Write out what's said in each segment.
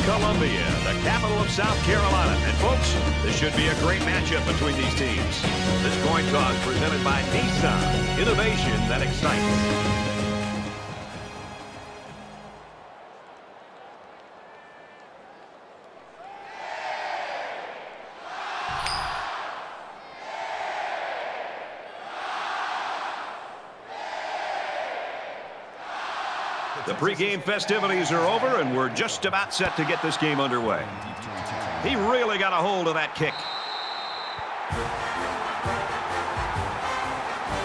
Columbia, the capital of South Carolina. And folks, this should be a great matchup between these teams. This coin toss presented by Nissan. Innovation that excites. The pregame festivities are over, and we're just about set to get this game underway. He really got a hold of that kick.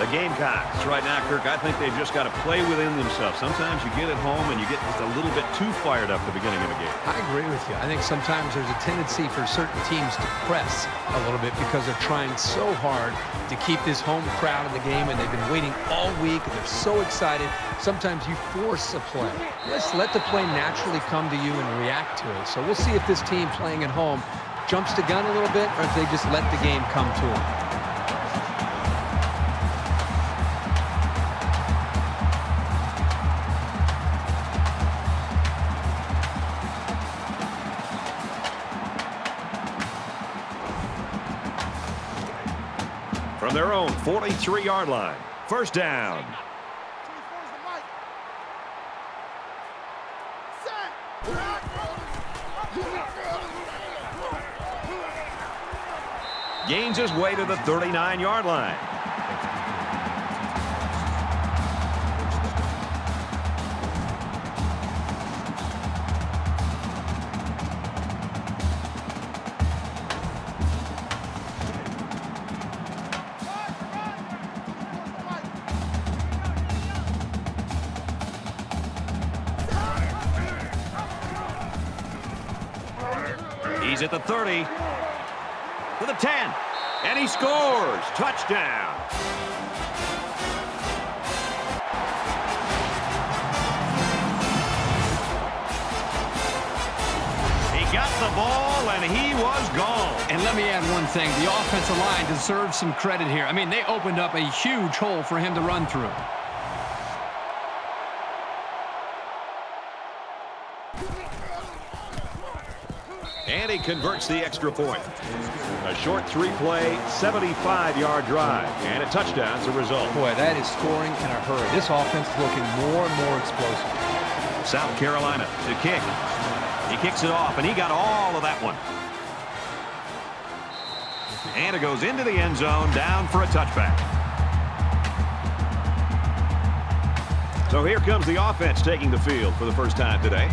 The Gamecocks right now, Kirk, I think they've just got to play within themselves. Sometimes you get at home and you get just a little bit too fired up at the beginning of a game. I agree with you. I think sometimes there's a tendency for certain teams to press a little bit because they're trying so hard to keep this home crowd in the game, and they've been waiting all week, and they're so excited. Sometimes you force a play. Let's let the play naturally come to you and react to it. So we'll see if this team playing at home jumps the gun a little bit or if they just let the game come to them. From their own 43-yard line, first down. Gains his way to the 39-yard line. He's at the 30, to the 10, and he scores. Touchdown. He got the ball, and he was gone. And let me add one thing. The offensive line deserves some credit here. I mean, they opened up a huge hole for him to run through. And he converts the extra point. A short three-play, 75-yard drive, and a touchdown as a result. Boy, that is scoring in a hurry. This offense is looking more and more explosive. South Carolina to kick. He kicks it off, and he got all of that one. And it goes into the end zone, down for a touchback. So here comes the offense taking the field for the first time today.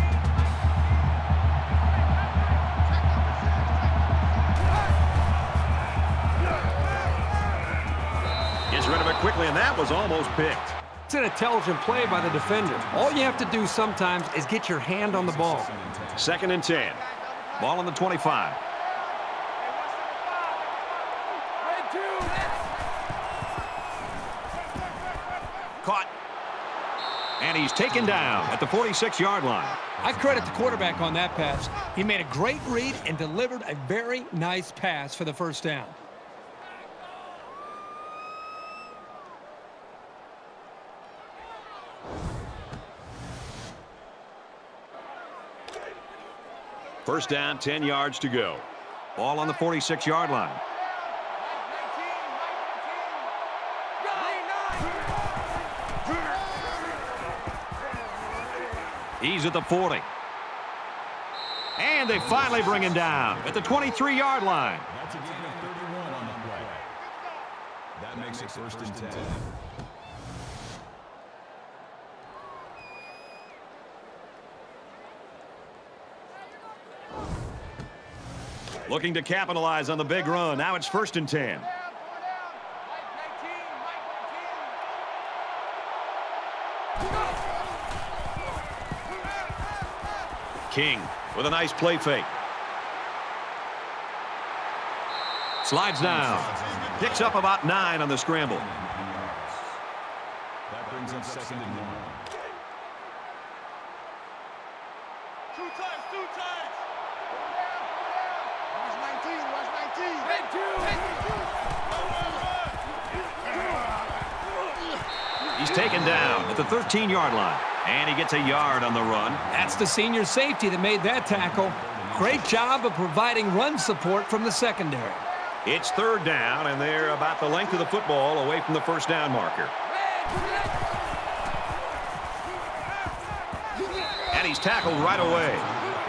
Rid of it quickly, and that was almost picked. It's an intelligent play by the defender. All you have to do sometimes is get your hand on the ball. Second and 10. Ball on the 25. Caught. And he's taken down at the 46-yard line. I credit the quarterback on that pass. He made a great read and delivered a very nice pass for the first down. First down, 10 yards to go. Ball on the 46-yard line. He's at the 40. And they finally bring him down at the 23-yard line. That's a gain of 31 on the play. That makes it first and 10. Looking to capitalize on the big run. Now it's first and 10. King with a nice play fake. Slides down. Picks up about 9 on the scramble. That brings up 2nd and 1. Two times. Watch 19. He's taken down at the 13-yard line. And he gets a yard on the run. That's the senior safety that made that tackle. Great job of providing run support from the secondary. It's 3rd down, and they're about the length of the football away from the first down marker. And he's tackled right away.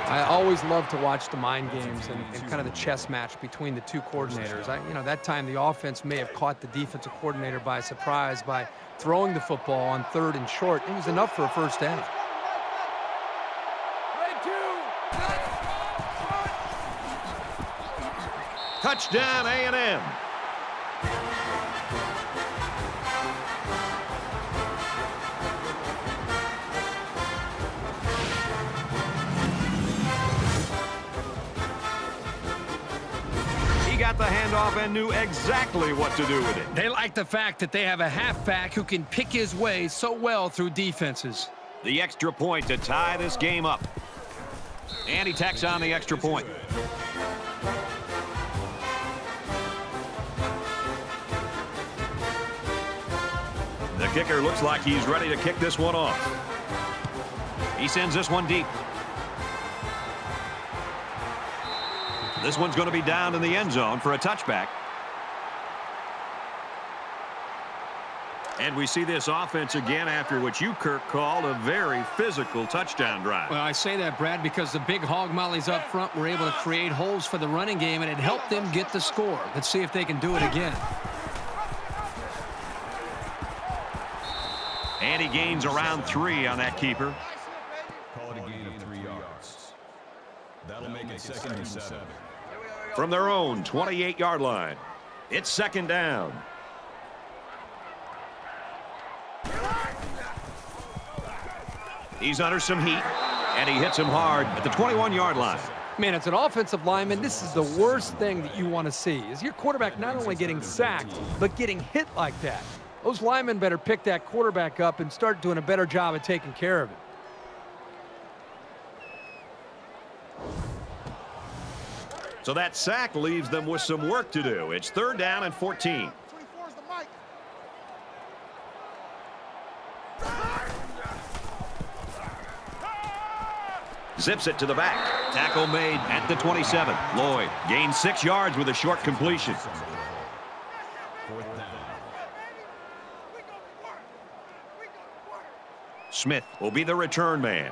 I always love to watch the mind games and kind of the chess match between the two coordinators. That time the offense may have caught the defensive coordinator by surprise by throwing the football on 3rd and short. It was enough for a first down. Touchdown, A&M. He got the handoff and knew exactly what to do with it. They like the fact that they have a halfback who can pick his way so well through defenses. The extra point to tie this game up. And he tacks on the extra point. The kicker looks like he's ready to kick this one off. He sends this one deep. This one's going to be down in the end zone for a touchback. And we see this offense again after what you, Kirk, called a very physical touchdown drive. Well, I say that, Brad, because the big hog mollies up front were able to create holes for the running game, and it helped them get the score. Let's see if they can do it again. And he gains around 3 on that keeper. Call it a gain of 3 yards. That'll make it 2nd and 7. From their own 28-yard line, it's 2nd down. He's under some heat, and he hits him hard at the 21-yard line. Man, as an offensive lineman, this is the worst thing that you want to see, is your quarterback not only getting sacked, but getting hit like that. Those linemen better pick that quarterback up and start doing a better job of taking care of it. So that sack leaves them with some work to do. It's 3rd down and 14. Zips it to the back. Tackle made at the 27. Lloyd gains 6 yards with a short completion. 4th down. Smith will be the return man.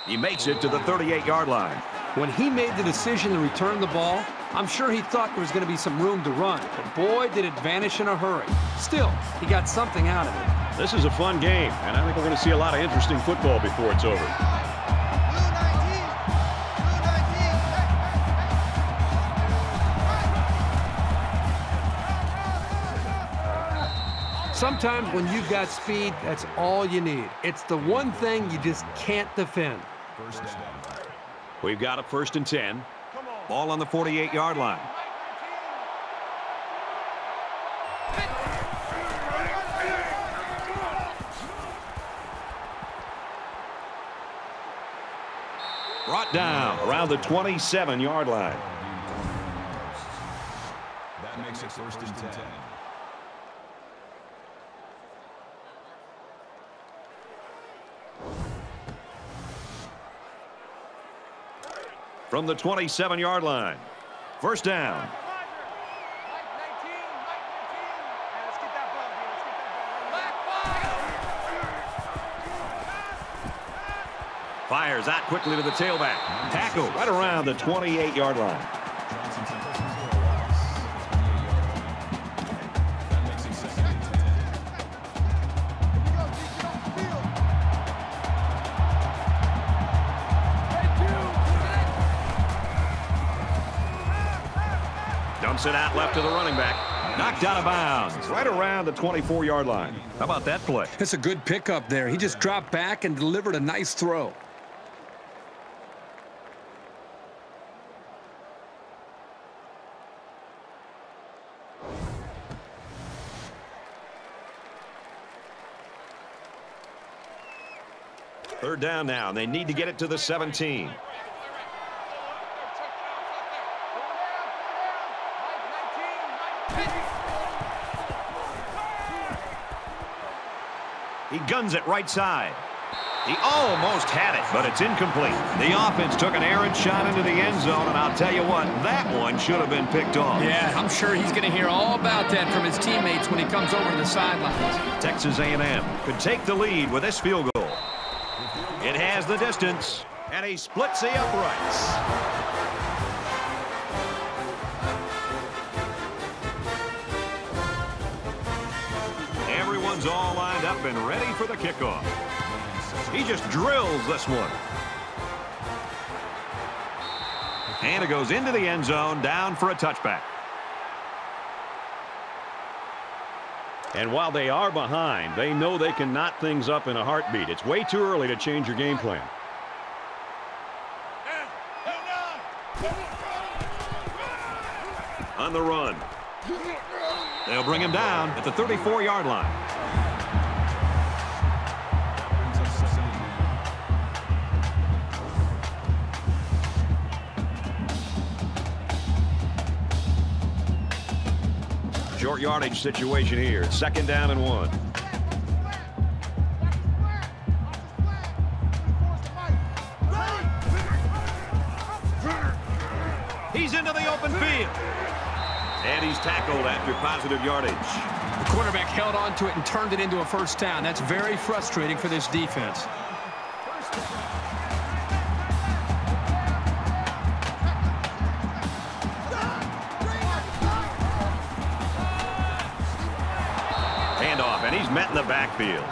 He makes it to the 38-yard line. When he made the decision to return the ball, I'm sure he thought there was going to be some room to run. But boy, did it vanish in a hurry. Still, he got something out of it. This is a fun game, and I think we're going to see a lot of interesting football before it's over. Sometimes when you've got speed, that's all you need. It's the one thing you just can't defend. 1st down. We've got a 1st and 10. Ball on the 48-yard line. Brought down around the 27-yard line. That makes it 1st and 10. From the 27-yard line. 1st down. Fires out quickly to the tailback. Tackle right around the 28-yard line. That makes it 2nd and 10. Dumps it out left to the running back. Knocked out of bounds, right around the 24-yard line. How about that play? It's a good pickup there. He just dropped back and delivered a nice throw. Third down now, and they need to get it to the 17. He guns it right side. He almost had it, but it's incomplete. The offense took an errant shot into the end zone, and I'll tell you what, that one should have been picked off. Yeah, I'm sure he's going to hear all about that from his teammates when he comes over to the sidelines. Texas A&M could take the lead with this field goal. It has the distance, and he splits the uprights. Everyone's all lined up and ready for the kickoff. He just drills this one. And it goes into the end zone, down for a touchback. And while they are behind, they know they can knot things up in a heartbeat. It's way too early to change your game plan. On the run. They'll bring him down at the 34-yard line. Short yardage situation here. It's 2nd down and 1. He's into the open field. And he's tackled after positive yardage. The quarterback held on to it and turned it into a first down. That's very frustrating for this defense. Handoff, and he's met in the backfield.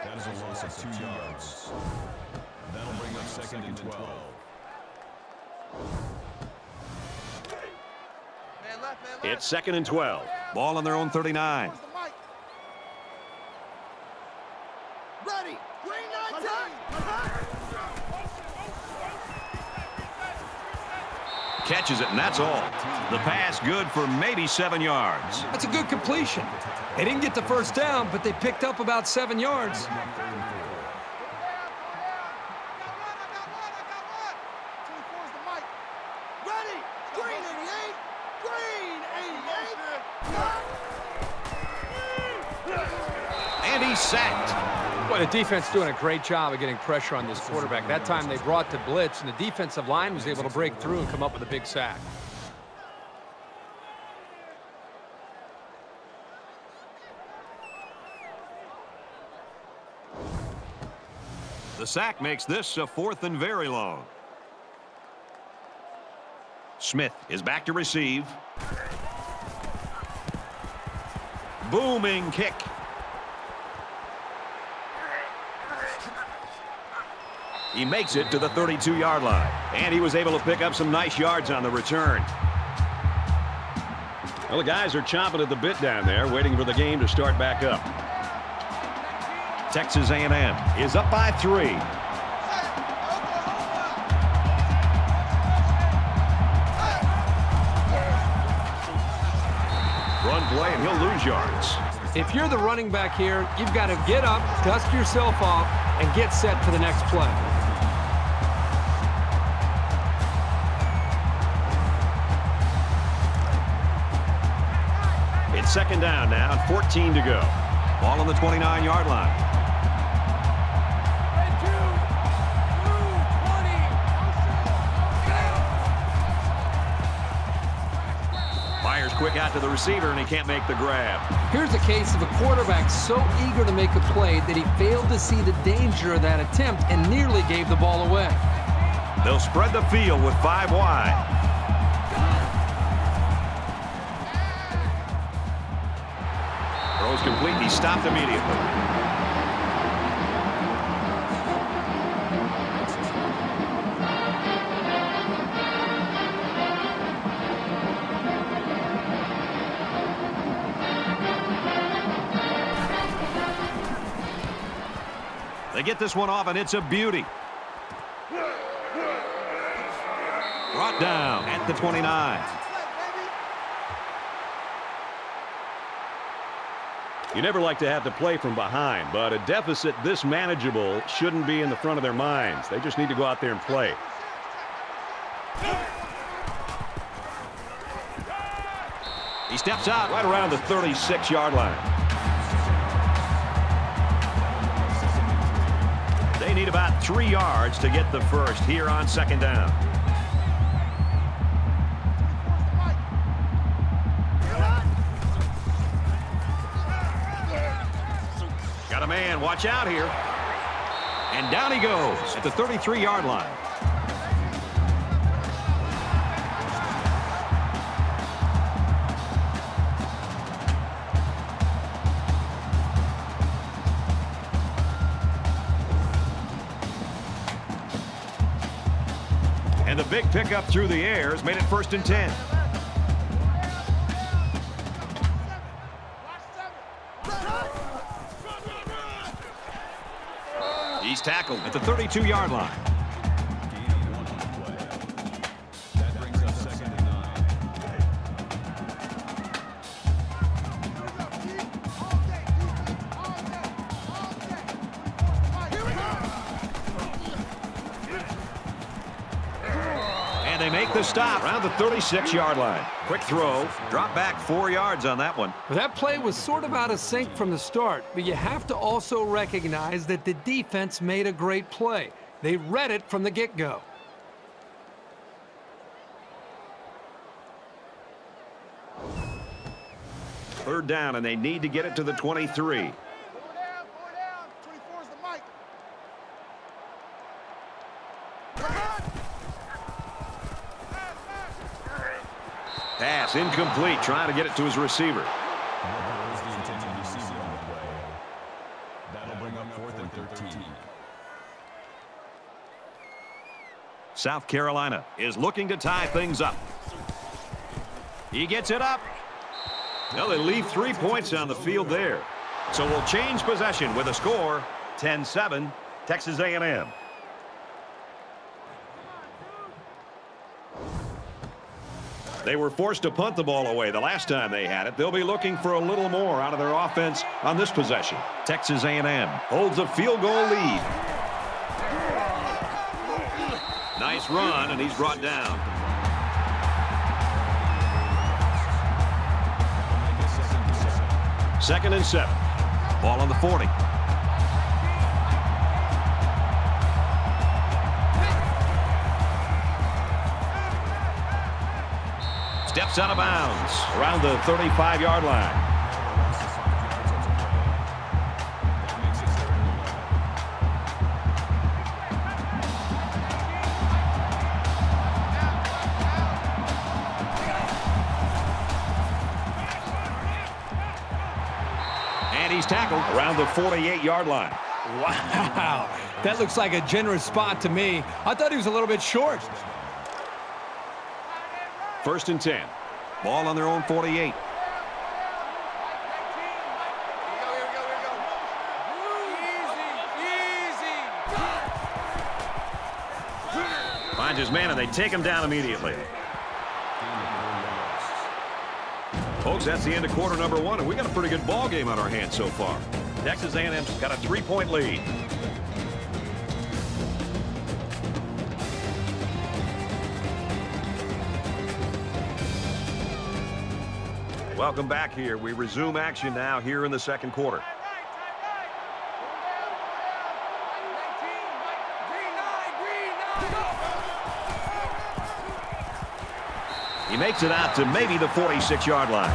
That is a loss of 2 yards. That'll bring up 2nd and 12. It's 2nd and 12. Ball on their own 39. Ready. Green 19. Catches it, and that's all. The pass good for maybe 7 yards. That's a good completion. They didn't get the first down, but they picked up about 7 yards. Ready. Green 88. Green 88. And he's sacked. Well, the defense doing a great job of getting pressure on this quarterback. That time they brought the blitz, and the defensive line was able to break through and come up with a big sack. The sack makes this a 4th and very long. Smith is back to receive. Booming kick. He makes it to the 32-yard line, and he was able to pick up some nice yards on the return. Well, the guys are chomping at the bit down there, waiting for the game to start back up. Texas A&M is up by 3. Run play, and he'll lose yards. If you're the running back here, you've got to get up, dust yourself off, and get set for the next play. It's 2nd down now, and 14 to go. Ball on the 29-yard line. Fires quick out to the receiver, and he can't make the grab. Here's a case of a quarterback so eager to make a play that he failed to see the danger of that attempt and nearly gave the ball away. They'll spread the field with 5 wide. Throws complete, and he stopped immediately. They get this one off, and it's a beauty. Brought down at the 29. You never like to have to play from behind, but a deficit this manageable shouldn't be in the front of their minds. They just need to go out there and play. He steps out right around the 36-yard line. They need about 3 yards to get the first here on second down. Got a man, watch out here. And down he goes at the 33-yard line. And the big pickup through the air has made it 1st and 10. He's tackled at the 32-yard line. That brings up 2nd and 9. And they make the stop around the 36-yard line. Quick throw, drop back 4 yards on that one. Well, that play was sort of out of sync from the start, but you have to also recognize that the defense made a great play. They read it from the get-go. Third down, and they need to get it to the 23. Pass incomplete, trying to get it to his receiver. That was the intended receiver on the play. That'll bring up 4th and 13. South Carolina is looking to tie things up. He gets it up. Well, they leave 3 points on the field there. So we'll change possession with a score 10-7 Texas A&M. They were forced to punt the ball away the last time they had it. They'll be looking for a little more out of their offense on this possession. Texas A&M holds a field goal lead. Nice run, and he's brought down. Second and 7. Ball on the 40. Steps out of bounds around the 35-yard line. And he's tackled around the 48-yard line. Wow, that looks like a generous spot to me. I thought he was a little bit short. 1st and 10. Ball on their own 48. Finds his man, and they take him down immediately. Folks, that's the end of quarter number 1, and we got a pretty good ball game on our hands so far. Texas A&M's got a 3-point lead. Welcome back here. We resume action now here in the second quarter. He makes it out to maybe the 46-yard line.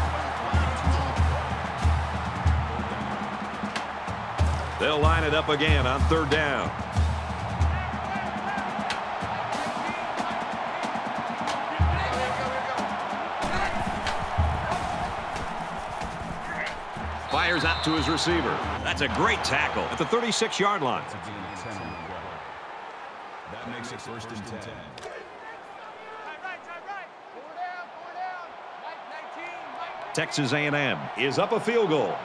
They'll line it up again on 3rd down. Fires out to his receiver. That's a great tackle at the 36-yard line. That makes it 1st and 10. Texas A&M is up a field goal.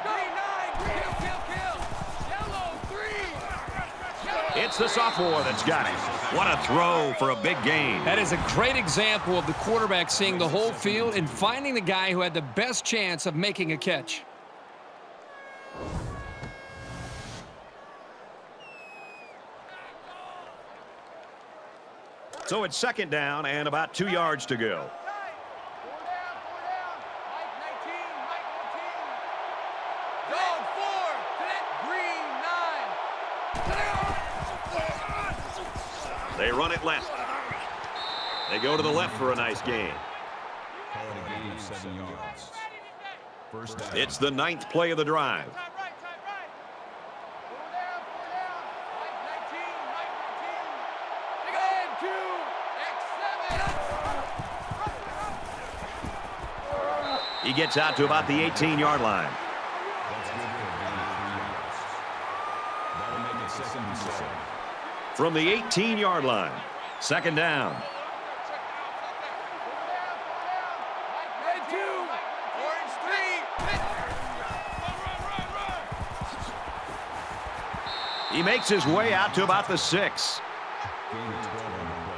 It's the sophomore that's got it. What a throw for a big gain. That is a great example of the quarterback seeing the whole field and finding the guy who had the best chance of making a catch. So it's second down and about 2 yards to go. They run it left. They go to the left for a nice gain. Call it a gain of 7 yards. First down. It's the 9th play of the drive. He gets out to about the 18-yard line. That's good for a gain of 3 yards. That'll make it 2nd and 7. From the 18-yard line, second down. He makes his way out to about the 6. Gain of 12 on the play.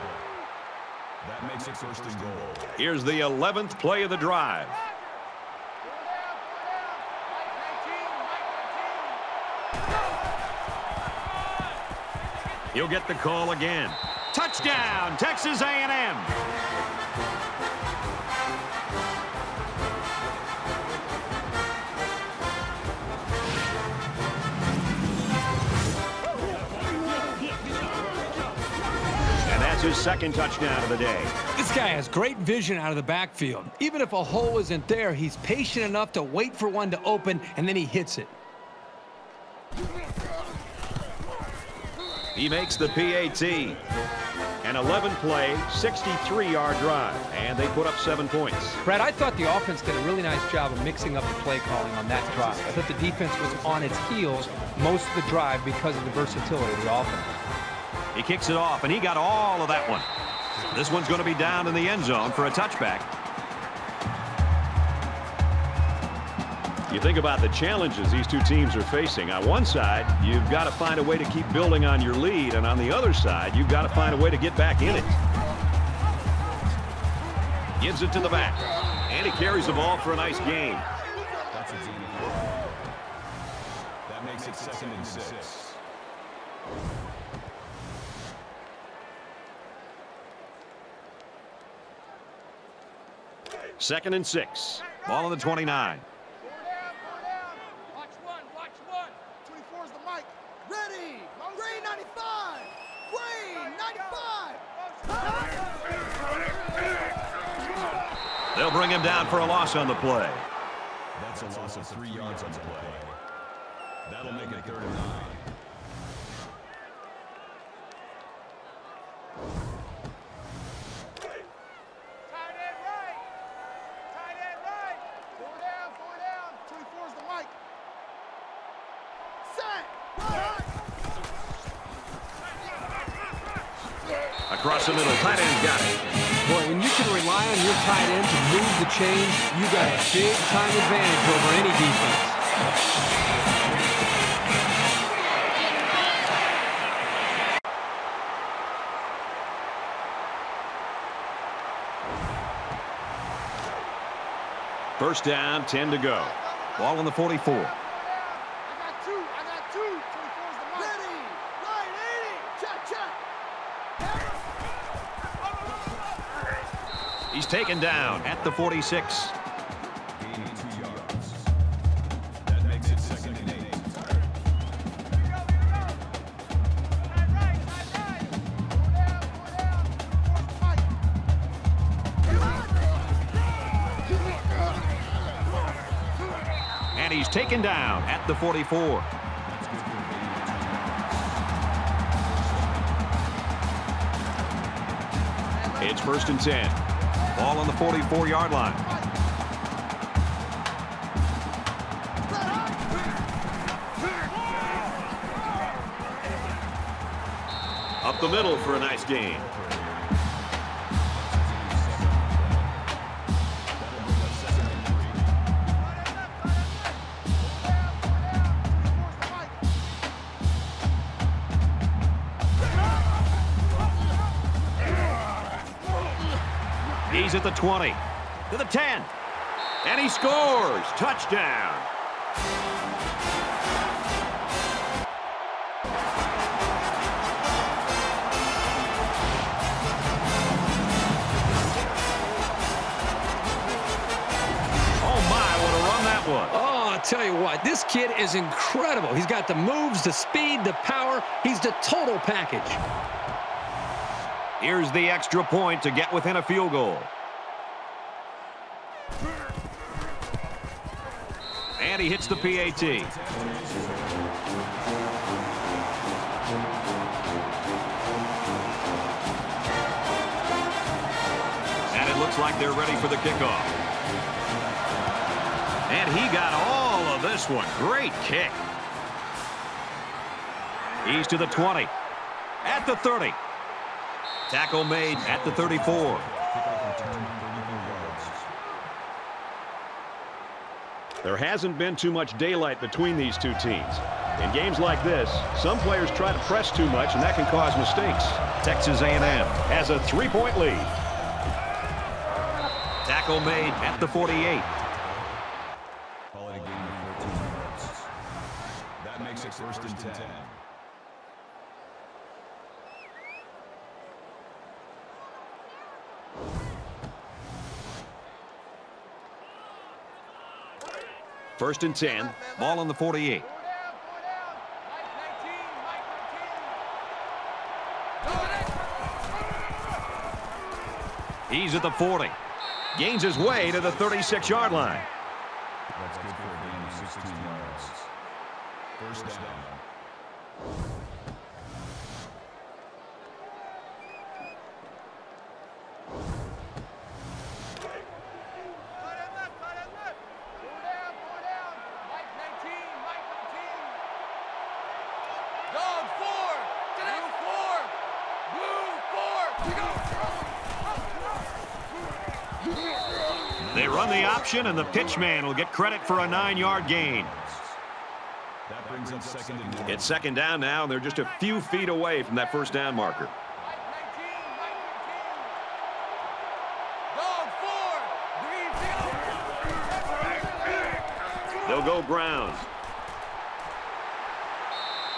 That makes it 1st and goal. Here's the 11th play of the drive. He'll get the call again. Touchdown, Texas A&M. And that's his 2nd touchdown of the day. This guy has great vision out of the backfield. Even if a hole isn't there, he's patient enough to wait for one to open, and then he hits it. He makes the PAT. An 11-play, 63-yard drive, and they put up 7 points. Brad, I thought the offense did a really nice job of mixing up the play calling on that drive. I thought the defense was on its heels most of the drive because of the versatility of the offense. He kicks it off, and he got all of that one. This one's going to be down in the end zone for a touchback. You think about the challenges these two teams are facing. On one side, you've got to find a way to keep building on your lead, and on the other side, you've got to find a way to get back in it. Gives it to the back, and he carries the ball for a nice gain. That's a gain of 4. That makes it 2nd and 6. Second and 6. Ball on the 29. Ready! Green 95! Green 95! They'll bring him down for a loss on the play. That's a loss of 3 yards on the play. That'll make it 3rd and 9. Across the middle, tight end's got it. Boy, when you can rely on your tight end to move the chains, you got a big-time advantage over any defense. First down, 10 to go. Ball on the 44. I got two. 24's the mark. Ready! Right 80! Check! He's taken down at the 46. Gain of 2 yards. That makes it 2nd and 8. And he's taken down at the 44. It's 1st and 10. Ball on the 44-yard line. Up the middle for a nice gain. He's at the 20, to the 10, and he scores. Touchdown. Oh, I'll tell you what, this kid is incredible. He's got the moves, the speed, the power. He's the total package. Here's the extra point to get within a field goal. And he hits the PAT. And it looks like they're ready for the kickoff. And he got all of this one. Great kick. He's to the 20. At the 30. Tackle made at the 34. There hasn't been too much daylight between these two teams. In games like this, some players try to press too much, and that can cause mistakes. Texas A&M has a 3-point lead. Tackle made at the 48. Makes it 1st and 10. First and 10. Ball on the 48. He's at the 40. Gains his way to the 36-yard line. That's good for a gain of 16 yards. First down. They run the option, and the pitchman will get credit for a 9-yard gain. That brings up 2nd and 1. It's 2nd down now, and they're just a few feet away from that first down marker. They'll go ground.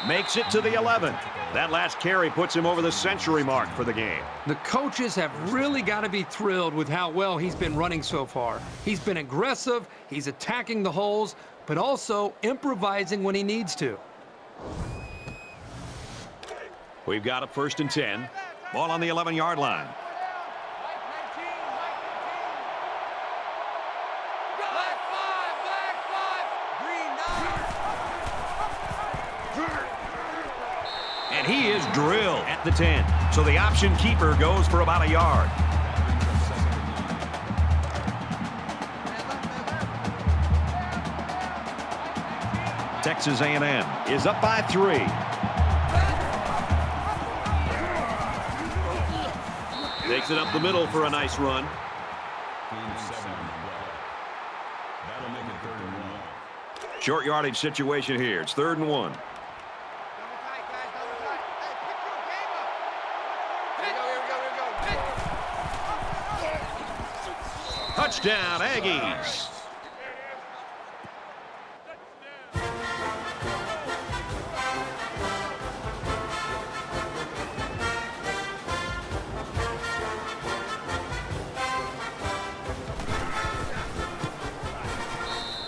Makes it to the 11. That last carry puts him over the century mark for the game. The coaches have really got to be thrilled with how well he's been running so far. He's been aggressive, he's attacking the holes, but also improvising when he needs to. We've got a 1st and 10. Ball on the 11-yard line. And he is drilled at the 10. So the option keeper goes for about a yard. Texas A&M is up by 3. Takes it up the middle for a nice run. That'll make it 3rd and 1. Short yardage situation here. It's 3rd and 1. Touchdown, Aggies.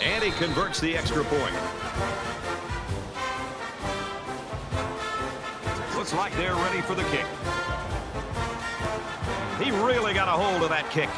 And he converts the extra point. Looks like they're ready for the kick. He really got a hold of that kick.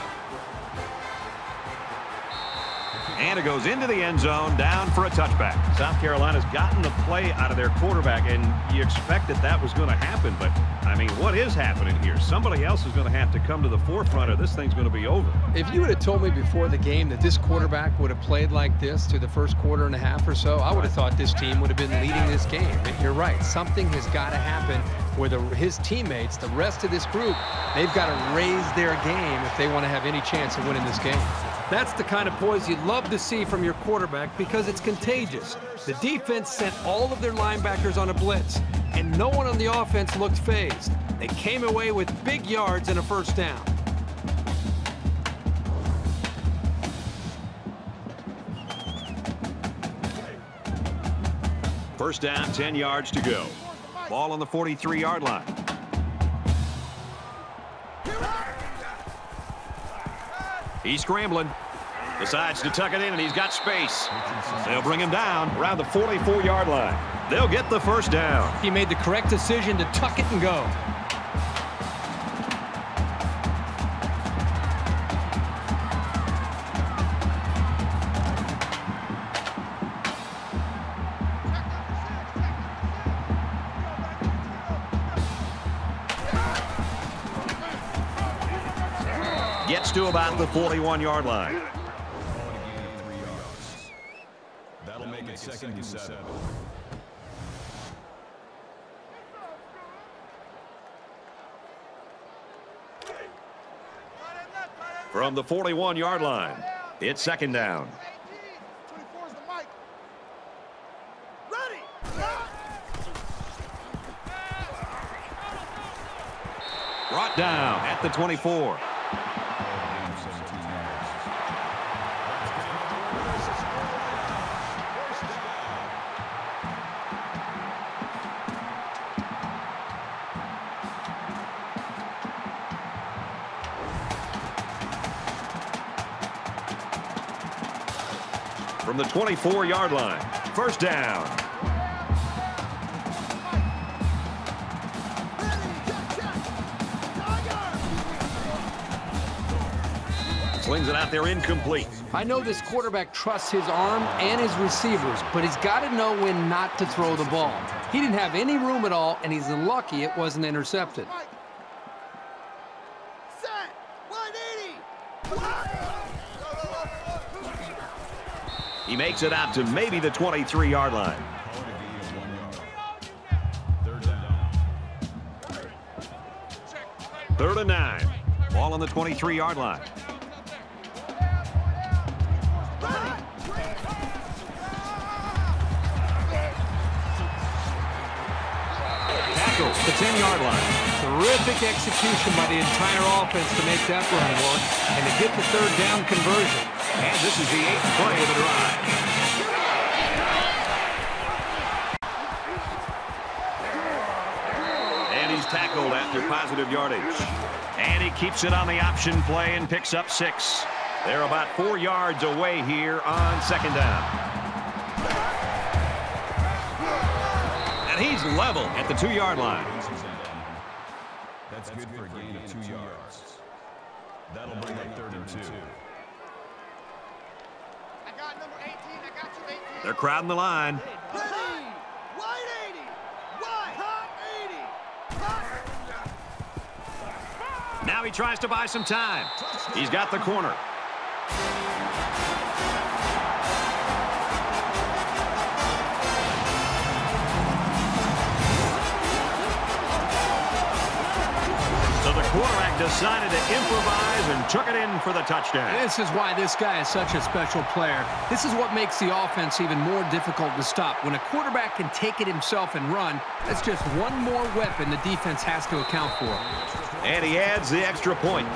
And it goes into the end zone, down for a touchback. South Carolina's gotten the play out of their quarterback, and you expected that was going to happen. But, I mean, what is happening here? Somebody else is going to have to come to the forefront, or this thing's going to be over. If you would have told me before the game that this quarterback would have played like this through the first quarter and a half or so, I would have thought this team would have been leading this game. But you're right. Something has got to happen where his teammates, the rest of this group, they've got to raise their game if they want to have any chance of winning this game. That's the kind of poise you'd love to see from your quarterback because it's contagious. The defense sent all of their linebackers on a blitz, and no one on the offense looked phased. They came away with big yards and a first down. First down, 10 yards to go. Ball on the 43-yard line. He's scrambling. Decides to tuck it in, and he's got space. They'll bring him down around the 44-yard line. They'll get the first down. He made the correct decision to tuck it and go. Gets to about the 41-yard line. That'll make it second and 7. From the 41-yard line, it's second down. 24 is the mic. Ready. Brought down at the 24. From the 24-yard line, first down. Slings it out there incomplete. I know this quarterback trusts his arm and his receivers, but he's got to know when not to throw the ball. He didn't have any room at all, and he's lucky it wasn't intercepted. Set. 180. He makes it out to maybe the 23-yard line. Third and 9. Ball on the 23-yard line. Tackle the 10-yard line. Terrific execution by the entire offense to make that run work and to get the third down conversion. And this is the 8th play of the drive. And he's tackled after positive yardage. And he keeps it on the option play and picks up 6. They're about 4 yards away here on second down. And he's level at the 2-yard line. That's good for a gain of 2 yards. That'll bring up 3rd and 2. I got number 18. I got you 18. They're crowding the line. Ready. Wide 80. Wide. Hot 80. Hot. Now he tries to buy some time. He's got the corner. So the quarterback decided to improvise and took it in for the touchdown. This is why this guy is such a special player. This is what makes the offense even more difficult to stop. When a quarterback can take it himself and run, that's just one more weapon the defense has to account for. And he adds the extra point.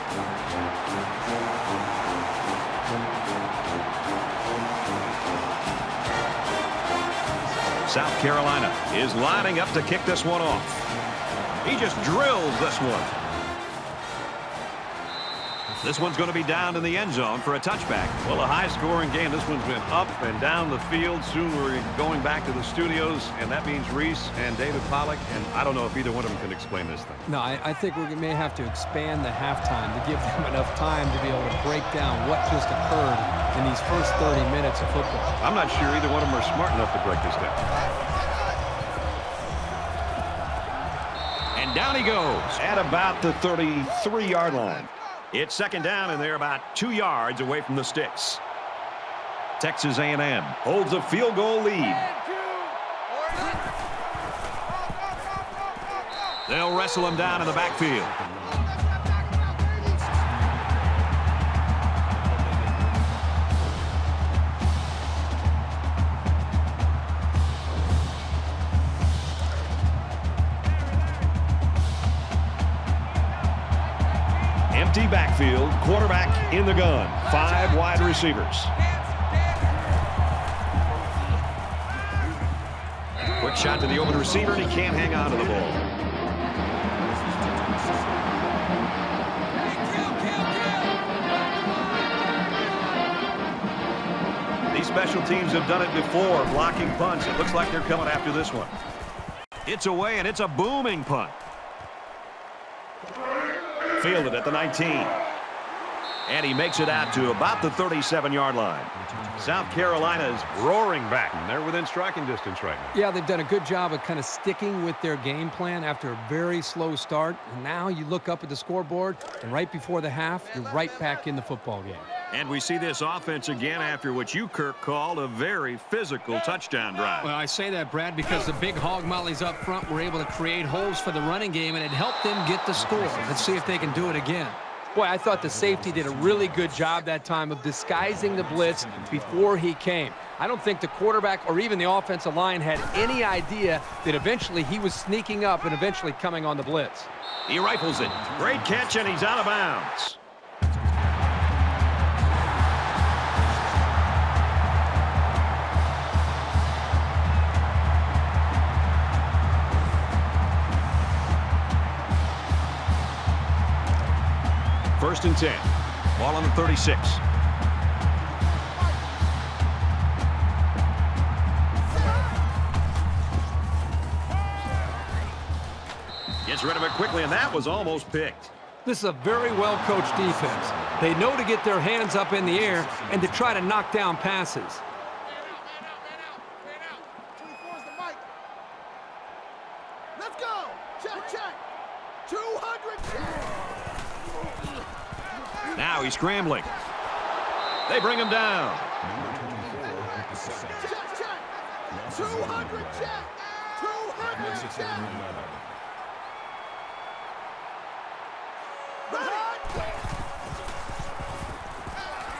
South Carolina is lining up to kick this one off. He just drills this one. This one's going to be down in the end zone for a touchback. Well, a high-scoring game. This one's been up and down the field. Soon we're going back to the studios, and that means Reese and David Pollack, and I don't know if either one of them can explain this thing. No, I think we may have to expand the halftime to give them enough time to be able to break down what just occurred in these first 30 minutes of football. I'm not sure either one of them are smart enough to break this down. And down he goes at about the 33-yard line. It's second down, and they're about 2 yards away from the sticks. Texas A&M holds a field goal lead. They'll wrestle him down in the backfield. Empty backfield, quarterback in the gun, 5 wide receivers. Shot to the open receiver, and he can't hang on to the ball. These special teams have done it before, blocking punts. It looks like they're coming after this one. It's away, and it's a booming punt. Fielded at the 19. And he makes it out to about the 37-yard line. South Carolina's roaring back, and they're within striking distance right now. Yeah, they've done a good job of kind of sticking with their game plan after a very slow start. And now you look up at the scoreboard, and right before the half, you're right back in the football game. And we see this offense again after what you, Kirk, called a very physical touchdown drive. Well, I say that, Brad, because the big hog mollies up front were able to create holes for the running game, and it helped them get the score. Let's see if they can do it again. Boy, I thought the safety did a really good job that time of disguising the blitz before he came. I don't think the quarterback or even the offensive line had any idea that eventually he was sneaking up and eventually coming on the blitz. He rifles it. Great catch, and he's out of bounds. First and 10. Ball on the 36. Gets rid of it quickly, and that was almost picked. This is a very well-coached defense. They know to get their hands up in the air and to try to knock down passes. Let's go. Check, check. 200. Now he's scrambling. They bring him down. Check, check. 200 check. 200 check.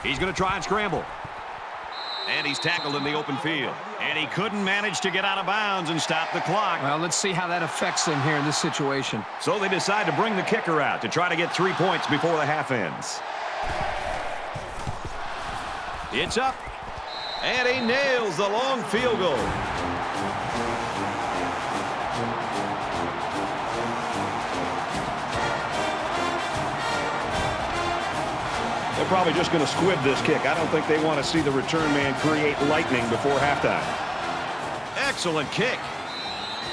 He's going to try and scramble. And he's tackled in the open field. And he couldn't manage to get out of bounds and stop the clock. Well, let's see how that affects them here in this situation. So they decide to bring the kicker out to try to get 3 points before the half ends. It's up. And he nails the long field goal. They're probably just going to squib this kick. I don't think they want to see the return man create lightning before halftime. Excellent kick.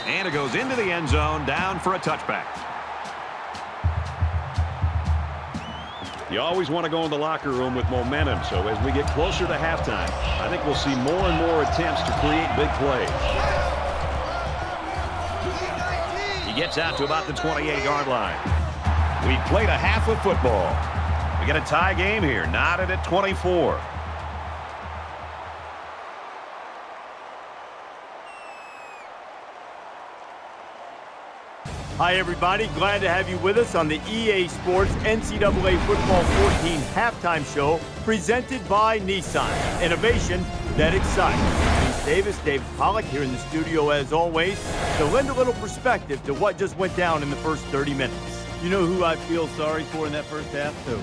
And it goes into the end zone, down for a touchback. You always want to go in the locker room with momentum, so as we get closer to halftime, I think we'll see more and more attempts to create big plays. He gets out to about the 28-yard line. We've played a half of football. We got a tie game here, knotted at 24. Hi, everybody. Glad to have you with us on the EA Sports NCAA Football 14 halftime show presented by Nissan. Innovation that excites. Reese Davis, David Pollack here in the studio as always to lend a little perspective to what just went down in the first 30 minutes. You know who I feel sorry for in that first half? Who?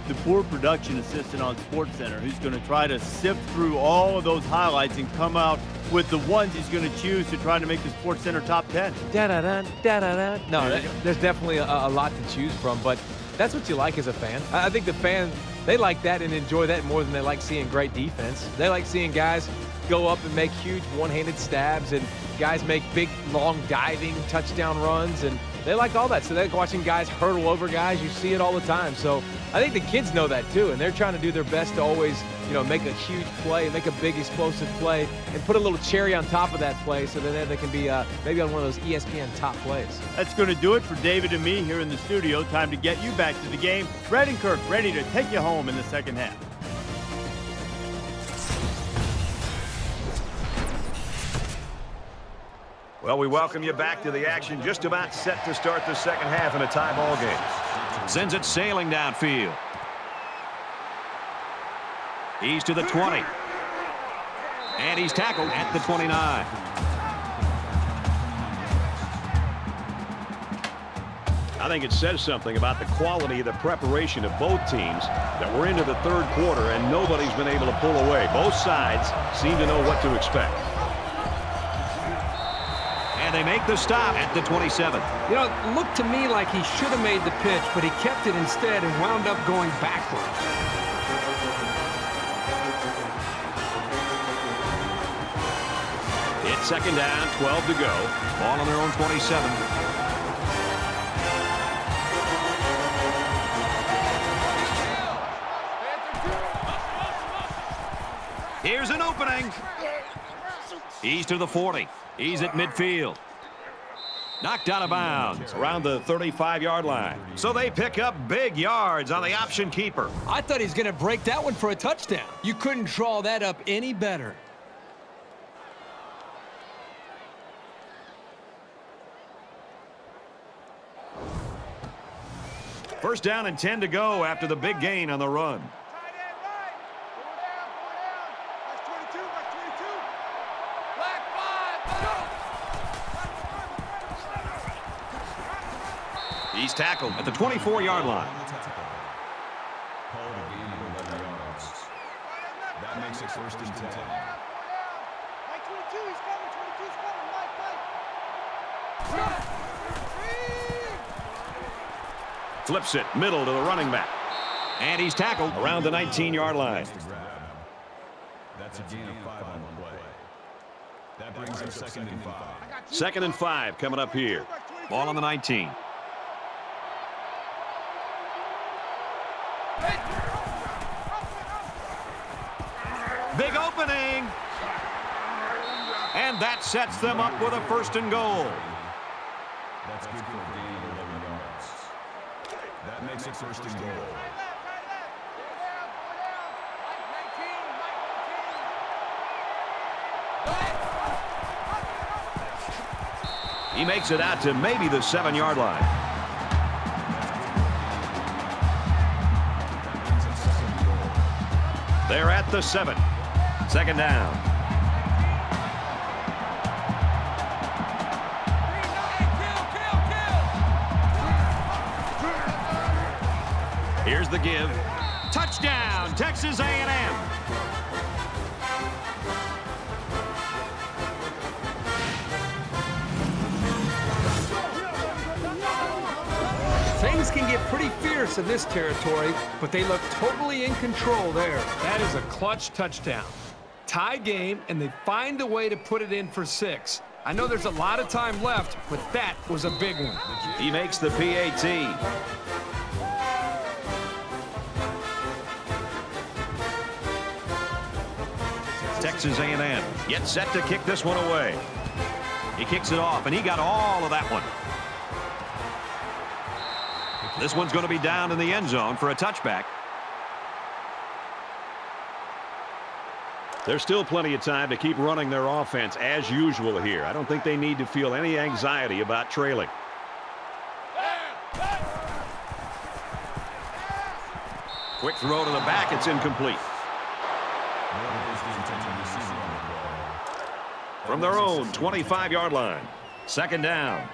The poor production assistant on SportsCenter who's going to try to sift through all of those highlights and come out with the ones he's going to choose to try to make the SportsCenter top 10. Da-da-da, da-da-da. No, there's definitely a lot to choose from, but that's what you like as a fan. I think the fans, they like that and enjoy that more than they like seeing great defense. They like seeing guys go up and make huge one-handed stabs and guys make big, long diving touchdown runs, and they like all that. So they like watching guys hurdle over guys. You see it all the time. So I think the kids know that too, and they're trying to do their best to always, you know, make a huge play, make a big explosive play, and put a little cherry on top of that play so that they can be maybe on one of those ESPN top plays. That's going to do it for David and me here in the studio. Time to get you back to the game. Brad and Kirk ready to take you home in the second half. Well, we welcome you back to the action. Just about set to start the second half in a tie ball game. Sends it sailing downfield. He's to the 20. And he's tackled at the 29. I think it says something about the quality of the preparation of both teams that we're into the third quarter and nobody's been able to pull away. Both sides seem to know what to expect. And they make the stop at the 27. You know, it looked to me like he should have made the pitch, but he kept it instead and wound up going backwards. It's second down, 12 to go. Ball on their own 27. Here's an opening. He's to the 40. He's at midfield. Knocked out of bounds around the 35-yard line. So they pick up big yards on the option keeper. I thought he was going to break that one for a touchdown. You couldn't draw that up any better. First down and 10 to go after the big gain on the run. He's tackled at the 24-yard line. Call it a gain of 11 yards. That makes it first and 10. Flips it middle to the running back. And he's tackled around the 19-yard line. That's a gain of 5 on the play. That brings up second and 5. Second and 5 coming up here. Ball on the 19. Big opening. And that sets them up with a first and goal. That's good for a gain of 11 yards. That makes it first and goal. He makes it out to maybe the 7-yard line. They're at the 7. Second down. Here's the give. Touchdown, Texas A&M. Things can get pretty fierce in this territory, but they look totally in control there. That is a clutch touchdown. Tie game, and they find a way to put it in for 6. I know there's a lot of time left, but that was a big one. He makes the PAT. Texas A&M yet set to kick this one away. He kicks it off, and he got all of that one. This one's going to be down in the end zone for a touchback. There's still plenty of time to keep running their offense as usual here. I don't think they need to feel any anxiety about trailing. Quick throw to the back. It's incomplete. From their own 25-yard line. Second down.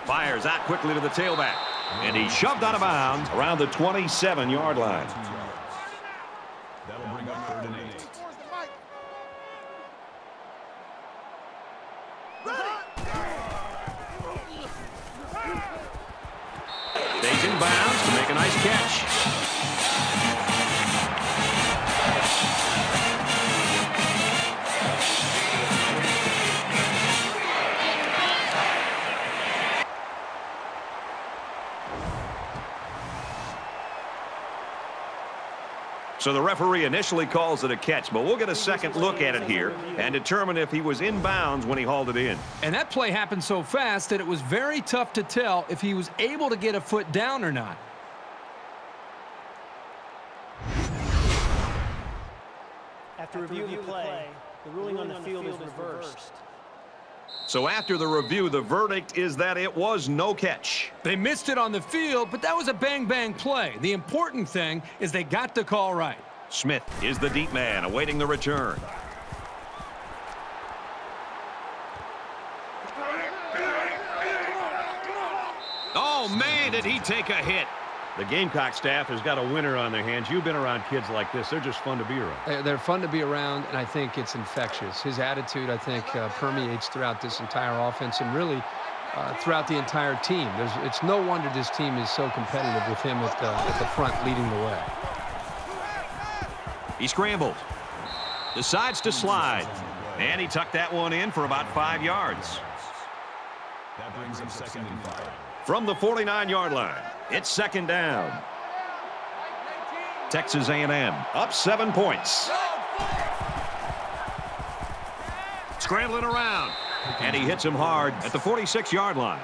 Fires out quickly to the tailback. And he's shoved out of bounds around the 27-yard line. That'll bring up 3rd and 8. Stays in bounds to make a nice catch. So the referee initially calls it a catch, but we'll get a second look at it here and determine if he was in bounds when he hauled it in. And that play happened so fast that it was very tough to tell if he was able to get a foot down or not. After reviewing the play, the ruling on the field is reversed. So after the review, the verdict is that it was no catch. They missed it on the field, but that was a bang-bang play. The important thing is they got the call right. Smith is the deep man awaiting the return. Oh, man, did he take a hit. The Gamecock staff has got a winner on their hands. You've been around kids like this. They're just fun to be around. They're fun to be around, and I think it's infectious. His attitude, I think, permeates throughout this entire offense and really throughout the entire team. It's no wonder this team is so competitive with him at the front leading the way. He scrambles. Decides to slide. And he tucked that one in for about 5 yards. That brings him 2nd and 5. From the 49-yard line, it's 2nd down. Texas A&M up 7 points. Scrambling around. And he hits him hard at the 46-yard line.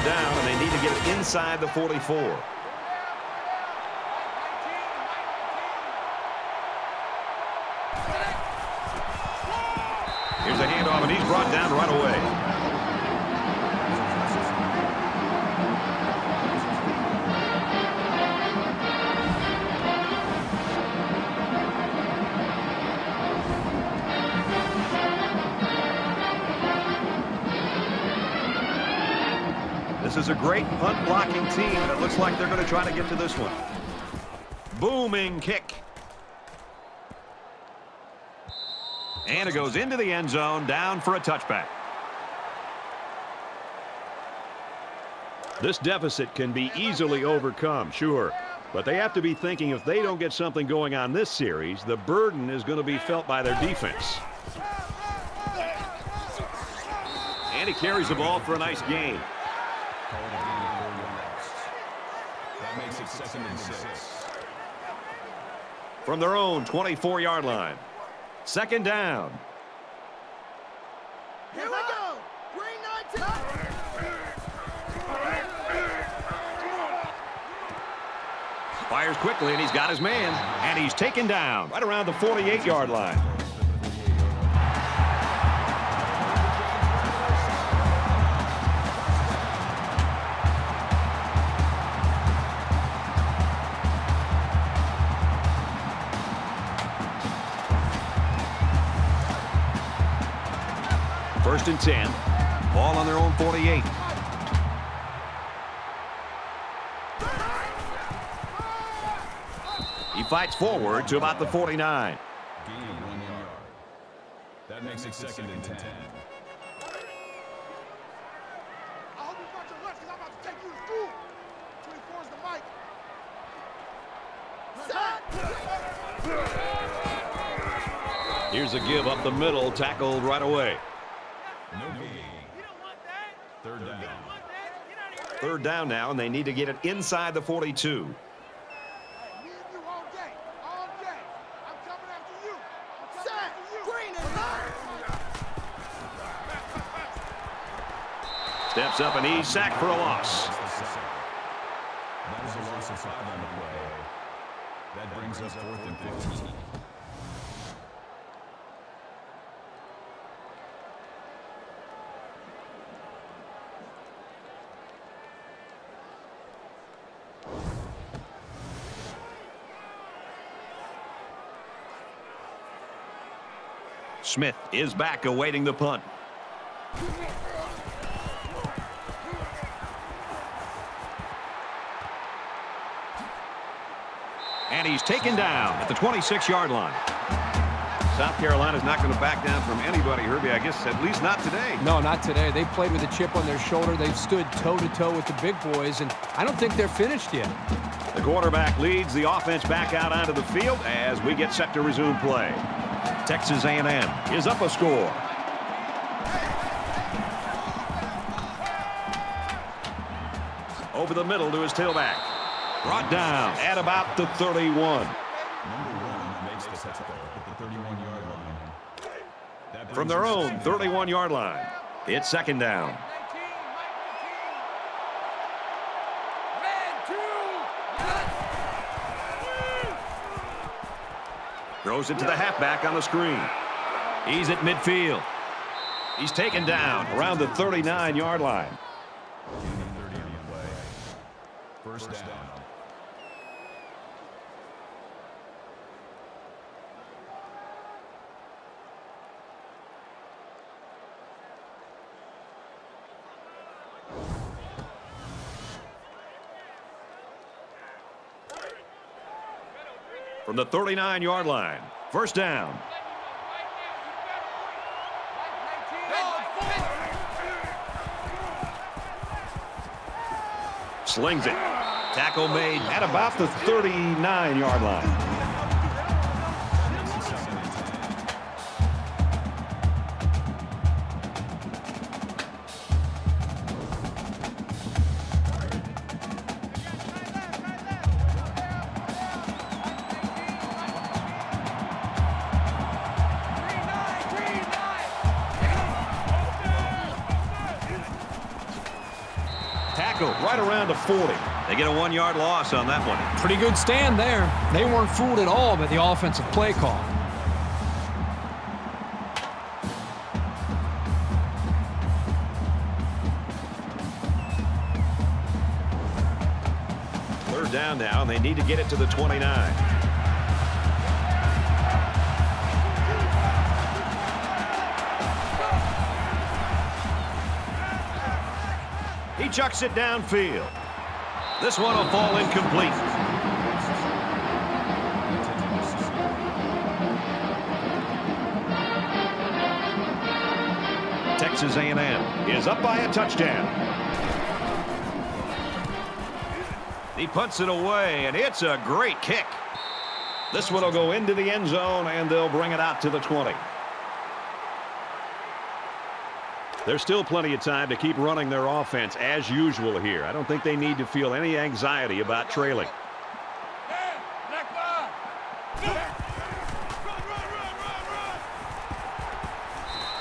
Down, and they need to get it inside the 44. Here's a handoff, and he's brought down right away. This is a great punt blocking team, and it looks like they're going to try to get to this one. Booming kick. And it goes into the end zone, down for a touchback. This deficit can be easily overcome, sure. But they have to be thinking if they don't get something going on this series, the burden is going to be felt by their defense. And he carries the ball for a nice gain. That makes it 2nd and 6. From their own 24-yard line. 2nd down. Here we go. Green 19. Fires quickly, and he's got his man. And he's taken down right around the 48-yard line. First and 10. Ball on their own 48. He fights forward to about the 49. Gain of 1 yard. That makes it 2nd and 10. I hope you brought your lunch because I'm about to take you to school. 24 is the mic. Set. Here's a give up the middle, tackled right away. No gain. 3rd down. 3rd down now, and they need to get it inside the 42. Steps up, and he's sacked for a loss. That is a loss of 5 on the play. That brings us 4th and 15. Smith is back awaiting the punt. And he's taken down at the 26-yard line. South Carolina's not going to back down from anybody, Herbie. I guess at least not today. No, not today. They played with a chip on their shoulder. They've stood toe-to-toe with the big boys, and I don't think they're finished yet. The quarterback leads the offense back out onto the field as we get set to resume play. Texas A&M is up a score. Over the middle to his tailback. Brought down at about the 31. Number 1 makes the tackle at the 31-yard line. From their own 31-yard line, it's 2nd down. Throws it to the halfback on the screen. He's at midfield. He's taken down around the 39-yard line. 30 on the play. First down. From the 39-yard line, first down. Slings it. Tackle made at about the 39-yard line. Right around the 40. They get a 1-yard loss on that one. Pretty good stand there. They weren't fooled at all by the offensive play call. Third down now, and they need to get it to the 29. He chucks it downfield. This one will fall incomplete. Texas A&M is up by a touchdown. He punts it away, and it's a great kick. This one will go into the end zone, and they'll bring it out to the 20. There's still plenty of time to keep running their offense as usual here. I don't think they need to feel any anxiety about trailing.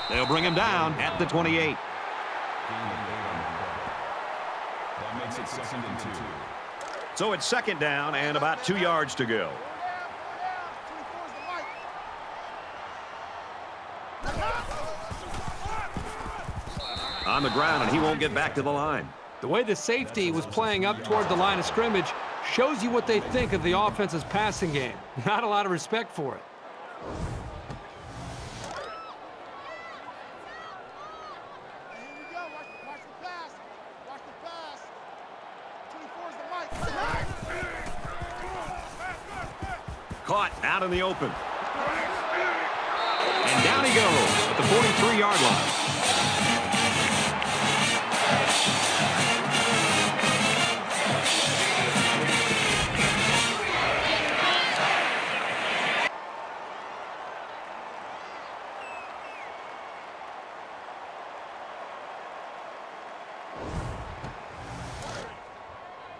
They'll bring him down at the 28. That makes it 2nd and 2. So it's 2nd down and about 2 yards to go. On the ground, and he won't get back to the line. The way the safety was playing up toward the line of scrimmage shows you what they think of the offense's passing game. Not a lot of respect for it. Here we go. Watch the pass. Watch the pass. 24's the mic. Caught out in the open. And down he goes at the 43-yard line.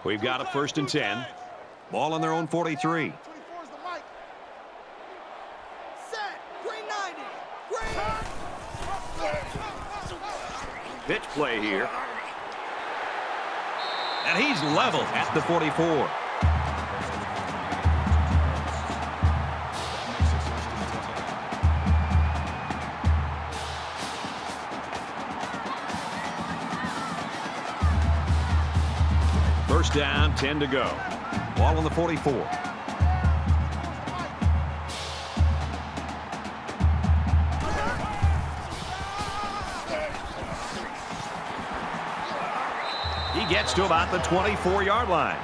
We've got a 1st and 10. Ball on their own 43. 24's the mic. Set. Green 90. Green. Pitch play here. And he's level at the 44. First down, 10 to go. Ball on the 44. He gets to about the 24-yard line.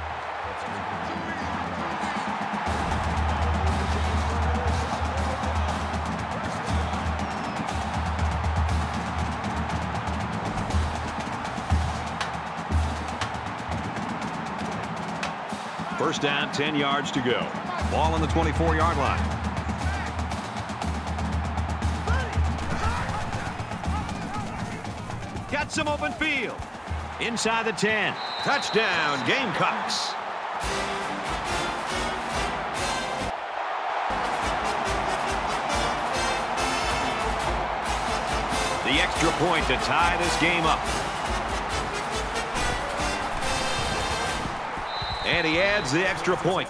First down, 10 yards to go. Ball on the 24-yard line. Got some open field. Inside the 10. Touchdown, Gamecocks. The extra point to tie this game up. And he adds the extra point.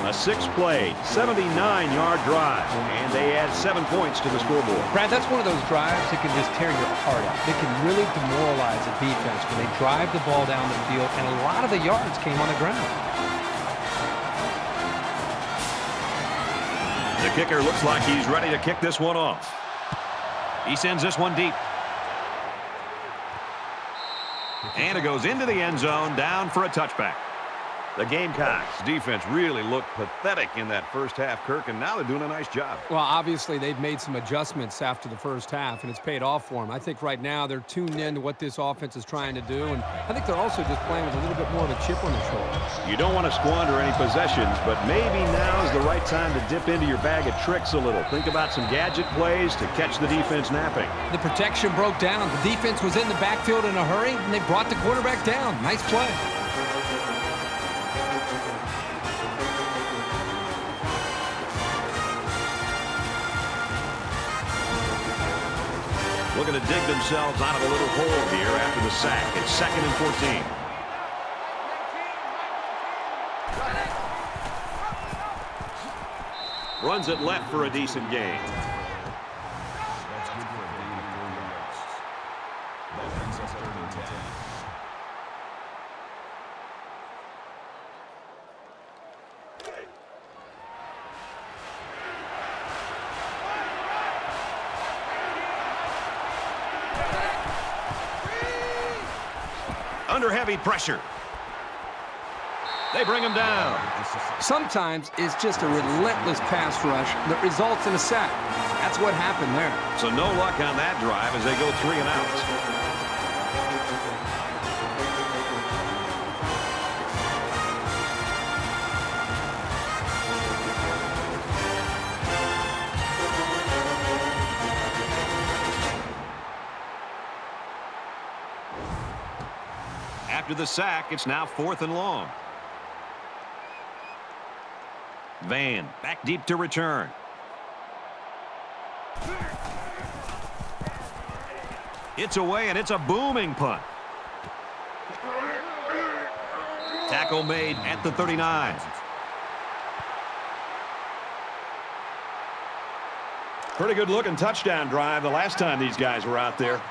A 6-play, 79-yard drive, and they add 7 points to the scoreboard. Brad, that's one of those drives that can just tear your heart out. They can really demoralize a defense when they drive the ball down the field, and a lot of the yards came on the ground. The kicker looks like he's ready to kick this one off. He sends this one deep. And it goes into the end zone, down for a touchback. The Gamecocks defense really looked pathetic in that first half, Kirk, and now they're doing a nice job. Well, obviously, they've made some adjustments after the first half, and it's paid off for them. I think right now they're tuned in to what this offense is trying to do, and I think they're also just playing with a little bit more of a chip on their shoulder. You don't want to squander any possessions, but maybe now is the right time to dip into your bag of tricks a little. Think about some gadget plays to catch the defense napping. The protection broke down. The defense was in the backfield in a hurry, and they brought the quarterback down. Nice play. Looking to dig themselves out of a little hole here after the sack. It's 2nd and 14. Runs it left for a decent gain. That's good for a gain of 4 yards. That brings us 3rd and 10. Under heavy pressure. They bring him down. Sometimes it's just a relentless pass rush that results in a sack. That's what happened there. So no luck on that drive as they go 3 and out. After the sack, it's now 4th and long. Van back deep to return. It's away, and it's a booming punt. Tackle made at the 39. Pretty good looking touchdown drive the last time these guys were out there.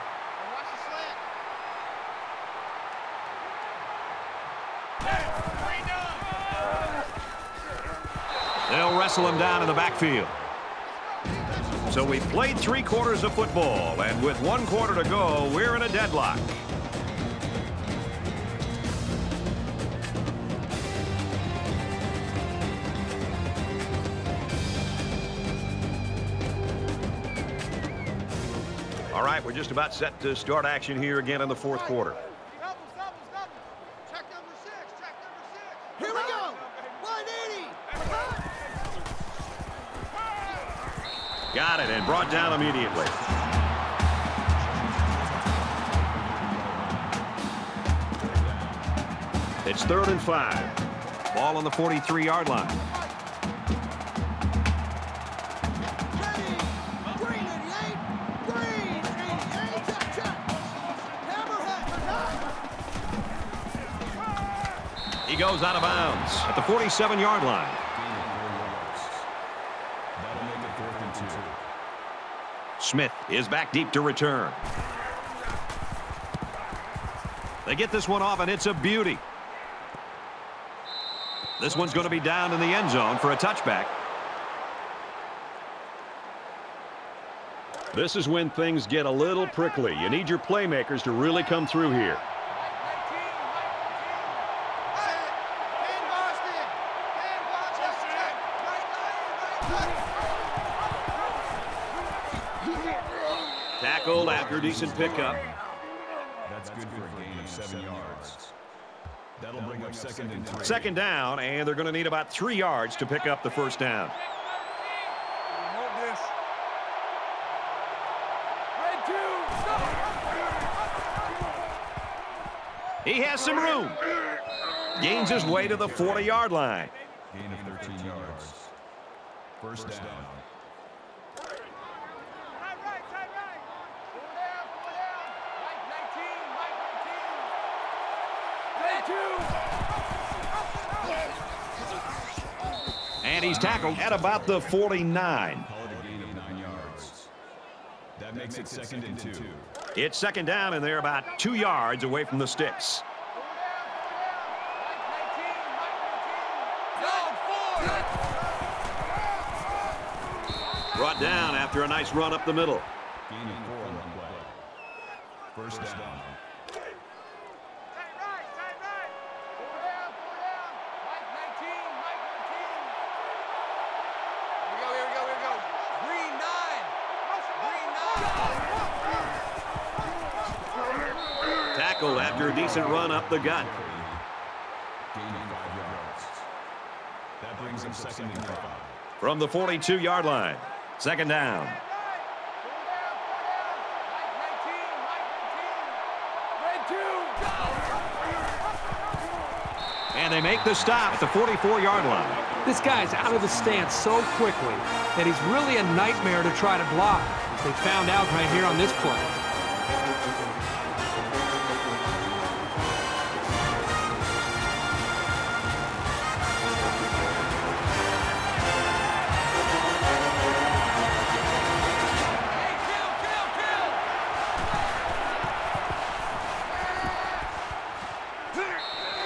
They'll wrestle him down in the backfield. So we played 3 quarters of football, and with 1 quarter to go, we're in a deadlock. All right, we're just about set to start action here again in the 4th quarter. Check number 6. Check number 6. Here we go. 180. Got it, and brought down immediately. It's 3rd and 5. Ball on the 43-yard line. Ready. Green 88. Green 88. Check, check. Hammerhead. He goes out of bounds at the 47-yard line. That'll make it 4th and 2. Smith is back deep to return. They get this one off, and it's a beauty. This one's going to be down in the end zone for a touchback. This is when things get a little prickly. You need your playmakers to really come through here. Tackled after a decent pickup. That's good for a gain of 7 yards. That'll bring up 2nd and 3. 2nd down, and they're going to need about 3 yards to pick up the first down. He has some room. Gains his way to the 40-yard line. Gain of 13 yards. First down. And he's tackled at about the 49. Call it a gain of 9 yards. That makes it 2nd and 2. It's second down, and they're about 2 yards away from the sticks. Brought down after a nice run up the middle. Gain of 4 on the play. First down. Tackled after a decent run up the gut. Gain of 5 yards. That brings him 2nd and 5. From the 42-yard line. Second down. And they make the stop at the 44-yard line. This guy's out of the stance so quickly that he's really a nightmare to try to block. They found out right here on this play.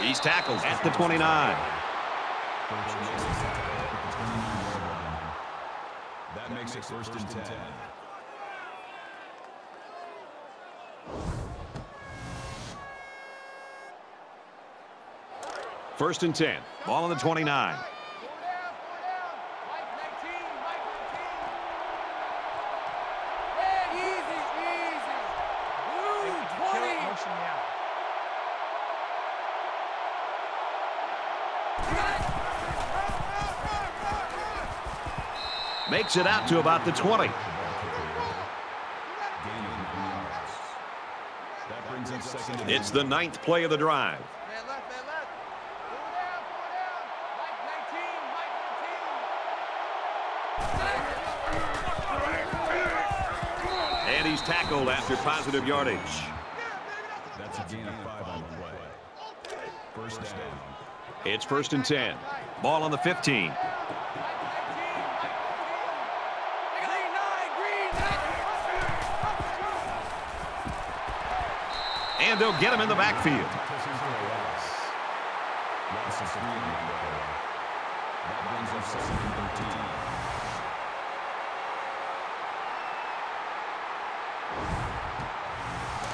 He's tackled at the 29. That makes it 1st and 10. First and 10. Ball on the 29. Makes it out to about the 20. That brings him 2nd and 10. It's the 9th play of the drive. And he's tackled after positive yardage. That's a gain of 5 on the play. First down. It's 1st and 10. Ball on the 15. And they'll get him in the backfield. Loss of 3 on the play. That brings him 2nd and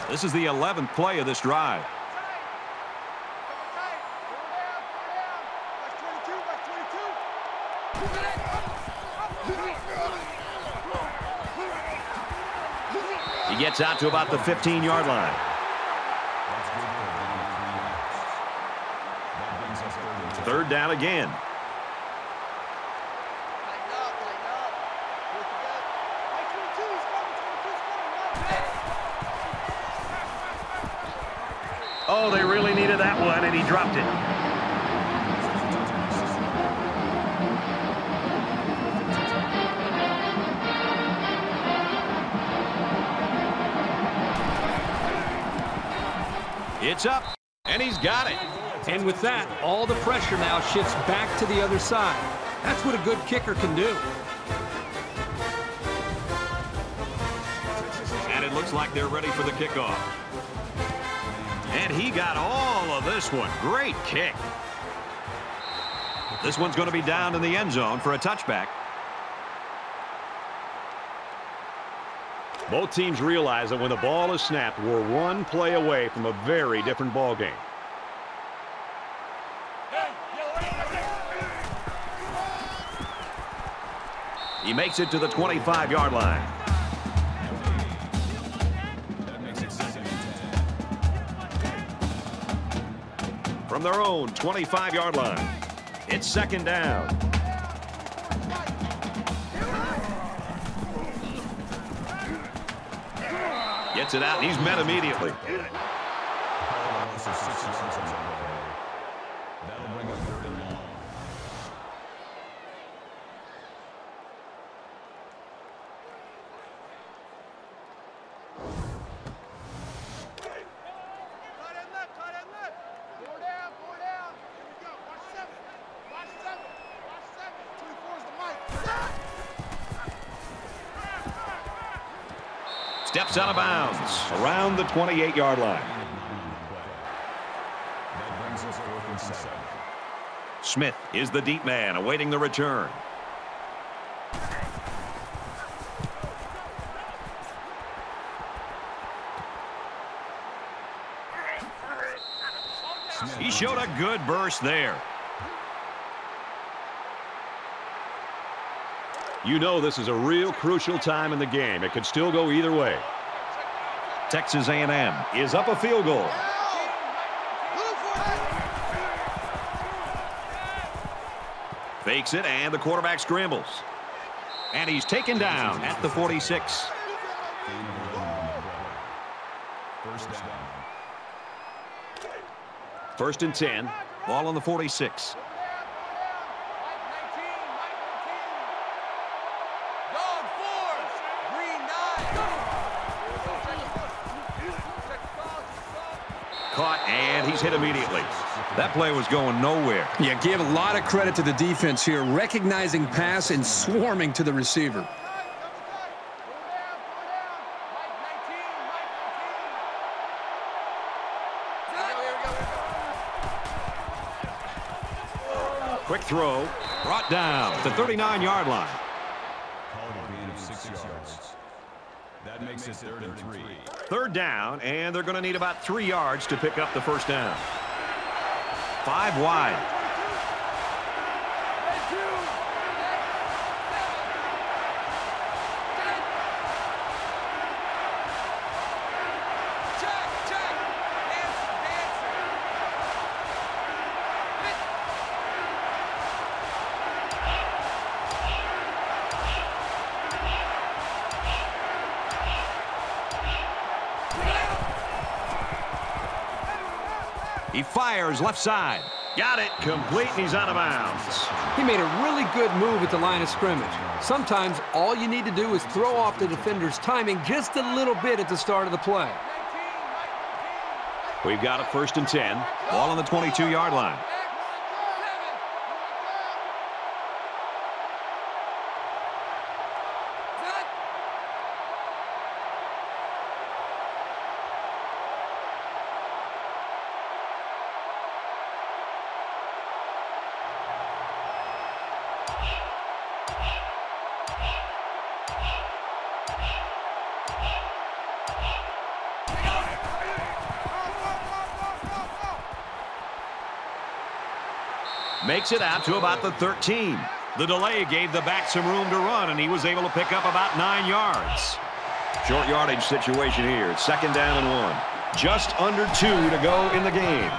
13. This is the 11th play of this drive. He gets out to about the 15-yard line. Third down again. Oh, they really needed that one, and he dropped it. It's up, and he's got it. And with that, all the pressure now shifts back to the other side. That's what a good kicker can do. And it looks like they're ready for the kickoff. And he got all of this one. Great kick. This one's going to be down in the end zone for a touchback. Both teams realize that when the ball is snapped, we're one play away from a very different ball game. He makes it to the 25-yard line. That makes it 2nd and 10. From their own 25-yard line, it's second down. Gets it out, and he's met immediately. Loss of 6 yards on the play. That'll bring up 3rd and long. steps out of bounds around the 28-yard line. That brings us 4th and 7. Smith is the deep man awaiting the return. He showed a good burst there. You know this is a real crucial time in the game. It could still go either way. Texas A&M is up a field goal. Fakes it, and the quarterback scrambles. And he's taken down at the 46. First and 10. Ball on the 46. Caught, and he's hit immediately. That play was going nowhere. Yeah, give a lot of credit to the defense here, recognizing pass and swarming to the receiver. Quick throw, brought down at the 39-yard line. Called a gain of 6 yards. That makes it 3rd and 3. Third down, and they're going to need about 3 yards to pick up the first down. 5 wide. He fires left side. Got it. Complete, and he's out of bounds. He made a really good move at the line of scrimmage. Sometimes all you need to do is throw off the defender's timing just a little bit at the start of the play. We've got a 1st and 10. Ball on the 22-yard line. Makes it out to about the 13. The delay gave the back some room to run, and he was able to pick up about 9 yards. Short yardage situation here. 2nd down and 1. Just under 2 to go in the game.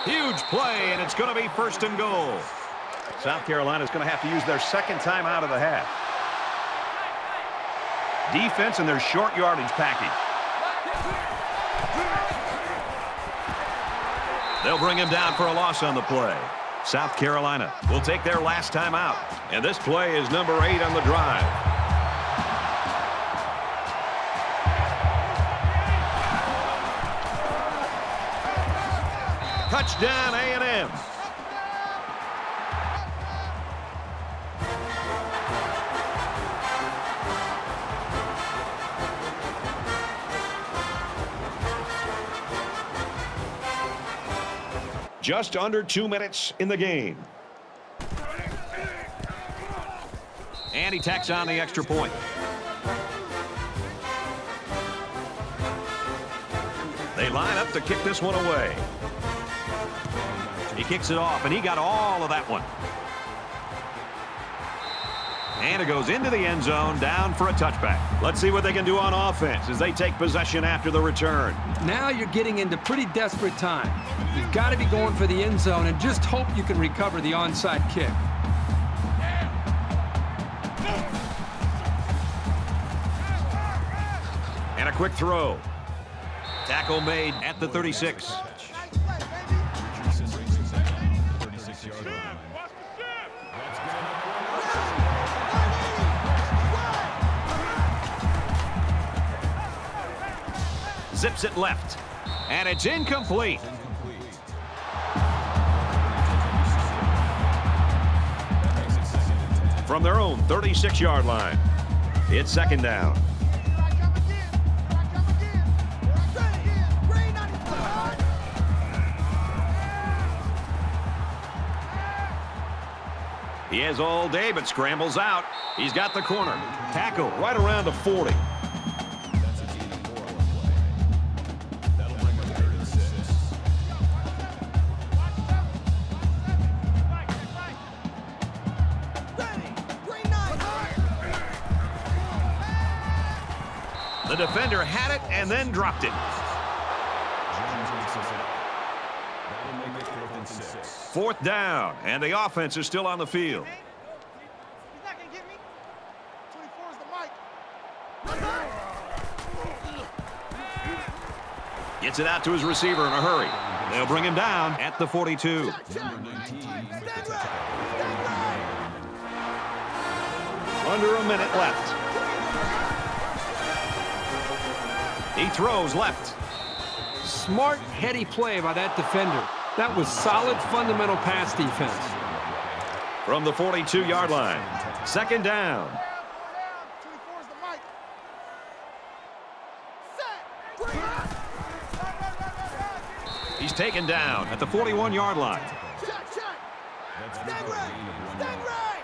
Huge play, and it's going to be 1st and goal. South Carolina's going to have to use their 2nd time out of the half. Defense and their short yardage package. They'll bring him down for a loss on the play. South Carolina will take their last time out. And this play is number 8 on the drive. Touchdown A&M. Just under 2 minutes in the game. And he tacks on the extra point. They line up to kick this one away. He kicks it off, and he got all of that one. And it goes into the end zone, down for a touchback. Let's see what they can do on offense as they take possession after the return. Now you're getting into pretty desperate time. You've got to be going for the end zone and just hope you can recover the onside kick. And a quick throw. Tackle made at the 36. Zips it left, and it's incomplete. From their own 36-yard line. It's second down. He has all day, but scrambles out. He's got the corner. Tackle right around the 40. That's a gain of 4 on the play. That'll bring up 3rd and 6. The defender had it and then dropped it. Jones makes it up. That'll make it 4th and 6. 4th down, and the offense is still on the field. He's not going to get me. 24 is the mic. Gets it out to his receiver in a hurry. They'll bring him down at the 42. Number 19 makes the tackle. Under a minute left. He throws left. Smart, heady play by that defender. That was solid, fundamental pass defense. From the 42-yard line. 2nd down. 24 is the mic. He's taken down at the 41-yard line. That's a gain of 1 yard.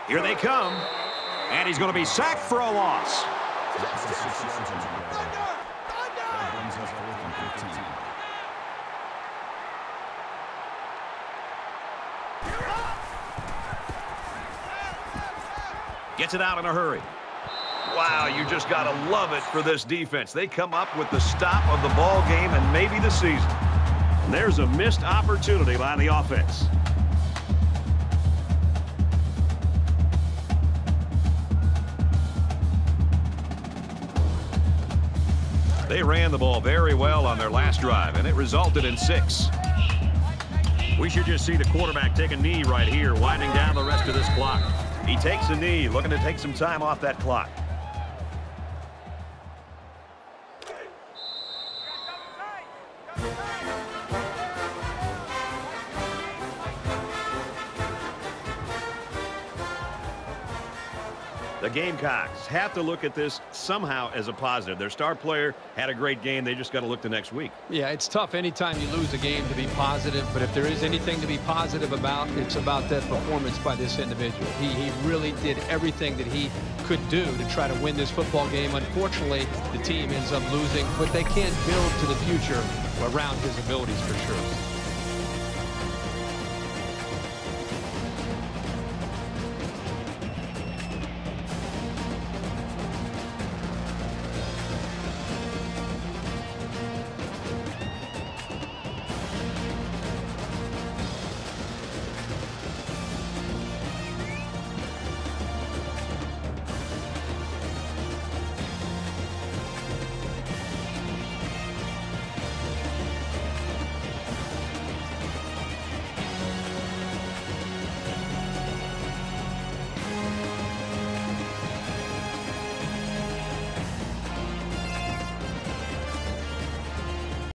Here they come. And he's going to be sacked for a loss. That's a 6 yards on the play. That brings us 4th and 15. Gets it out in a hurry. Wow, you just got to love it for this defense. They come up with the stop of the ball game and maybe the season. And there's a missed opportunity by the offense. They ran the ball very well on their last drive, and it resulted in 6. We should just see the quarterback take a knee right here, winding down the rest of this clock. He takes a knee, looking to take some time off that clock. The Gamecocks have to look at this somehow as a positive. Their star player had a great game. They just got to look to next week. Yeah, it's tough anytime you lose a game to be positive, but if there is anything to be positive about, it's about that performance by this individual. He really did everything that he could do to try to win this football game. Unfortunately, the team ends up losing, but they can't build to the future around his abilities for sure.